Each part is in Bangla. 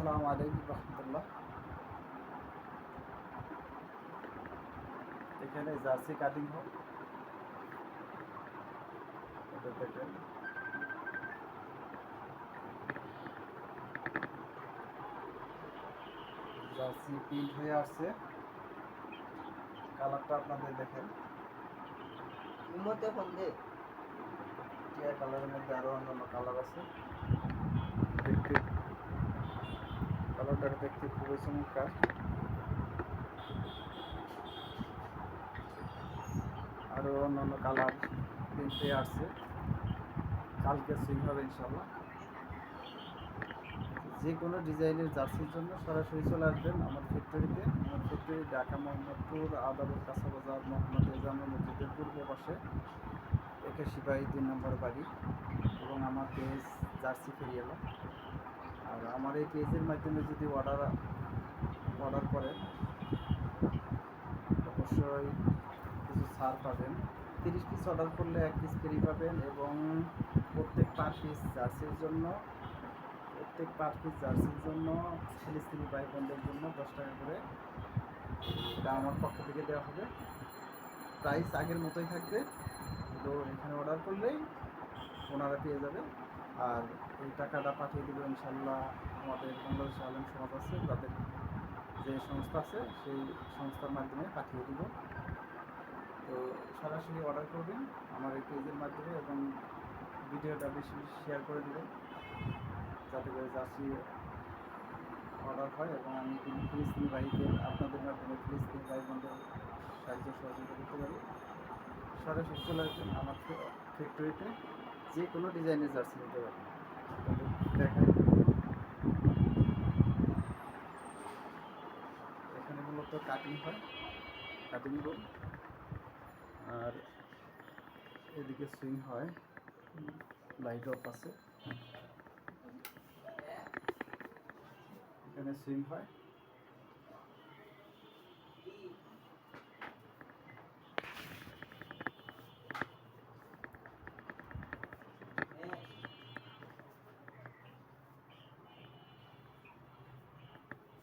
আসসালামু আলাইকুম রহমতুল্লাহ। এখানে জার্সি কাটিং হোক, দেখেন জার্সি প্রিন্ট হয়ে আসছে। কালারটা আপনাদের দেখেন, টিয়া কালারের মধ্যে আরো অন্যান্য কালার আছে। দেখতে কালারটা দেখতে খুবই চমৎকার। আরো অন্যান্য কালার প্রিন্ট হয়ে আসছে, কালকে সুইং হবে ইনশাল্লাহ। যে কোনো ডিজাইনের জার্সির জন্য সরাসরি চলে আসবেন আমার ফ্যাক্টরিতে। আমার ফ্যাক্টরি ঢাকা মোহাম্মদপুর আদালত কাঁচা বাজার মোহাম্মদ এজামা মসজিদের পূর্ব পাশে 81 2 নম্বর বাড়ি, এবং আমার পেজ জার্সি ফেরিয়ালা। আর আমার এই পেজের মাধ্যমে যদি অর্ডার করেন অবশ্যই কিছু ছাড় পাবেন। 30 পিস অর্ডার করলে 1 পিস ফ্রি পাবেন, এবং প্রত্যেক পার পিস জার্সির জন্য ফিলিস্তিনি ভাই বোনদের জন্য 10 টাকা করে এটা আমার পক্ষ থেকে দেওয়া হবে। প্রাইস আগের মতোই থাকবে, তো এখানে অর্ডার করলেই ওনারা পেয়ে যাবে। আর এই টাকাটা পাঠিয়ে দেবো ইনশাল্লাহ আমাদের বাংলাদেশ আলেম সমাজ আছে, তাদের যে সংস্থা আছে সেই সংস্থার মাধ্যমে পাঠিয়ে দেব। তো সরাসরি অর্ডার করবেন আমার এই পেজের মাধ্যমে, এবং ভিডিওটা বেশি বেশি শেয়ার করে দেবেন যাতে করে জার্সি অর্ডার হয়, এবং আমি ফিলিস্তিনি ভাইদের আপনাদের মাধ্যমে ফিলিস্তিনি ভাই বোনদের সাহায্য সহযোগিতা করতে পারি। সরাসরি চলে আসবেন আমার ফ্যাক্টরিতে, যে কোনো ডিজাইনের জার্সি নিতে পারবেন। দেখাই এখানে মূলত কাটিং হয়, কাটিং রুম, আর এদিকে সুইং হয়, লাইট অফ আছে, এখানে সুইং হয়।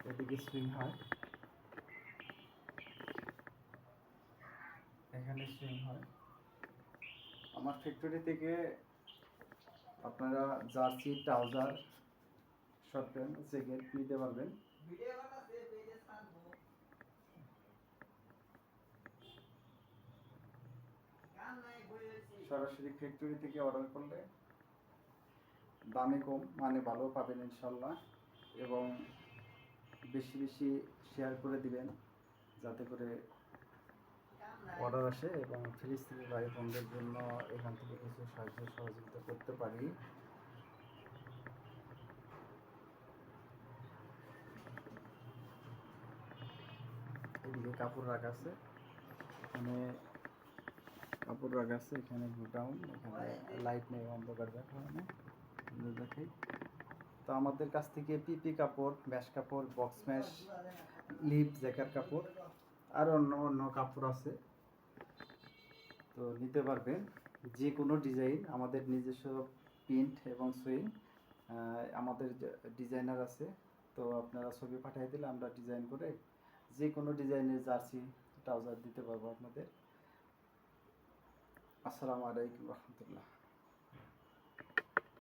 এদিকে সুইং হয়, এখানে সুইং হয়। আমার ফ্যাক্টরি থেকে আপনারা jersey, trouser, short pant, jacket নিতে পারবেন। সরাসরি ফ্যাক্টরি থেকে অর্ডার করলে দামে কম, মানে ভালো পাবেন ইনশাল্লাহ, এবং বেশি বেশি শেয়ার করে দিবেন যাতে করে অর্ডার আসে, এবং ফিলিস্তিনি ভাই বোনদের জন্য এখান থেকে কিছু সাহায্য সহযোগিতা করতে পারি। এদিকে কাপড় রাখা আছে, এখানে কাপড় রাখা আছে, এখানে গোডাউন, এখানে লাইট নেই, অন্ধকার কারণে দেখি। তো আমাদের কাছ থেকে পিপি কাপড়, ম্যাশ কাপড়, বক্স ম্যাশ, লিপ জ্যাকেট কাপড়, আর অন্য অন্য কাপড় আছে, তো নিতে পারবেন। যে কোনো ডিজাইন, আমাদের নিজস্ব প্রিন্ট এবং সুইং, আমাদের ডিজাইনার আছে, তো আপনারা ছবি পাঠিয়ে দিলে আমরা ডিজাইন করে যে কোনো ডিজাইনের জার্সি, ট্রাউজার দিতে পারবো আপনাদের। আসসালামু আলাইকুম রহমতুল্লাহ।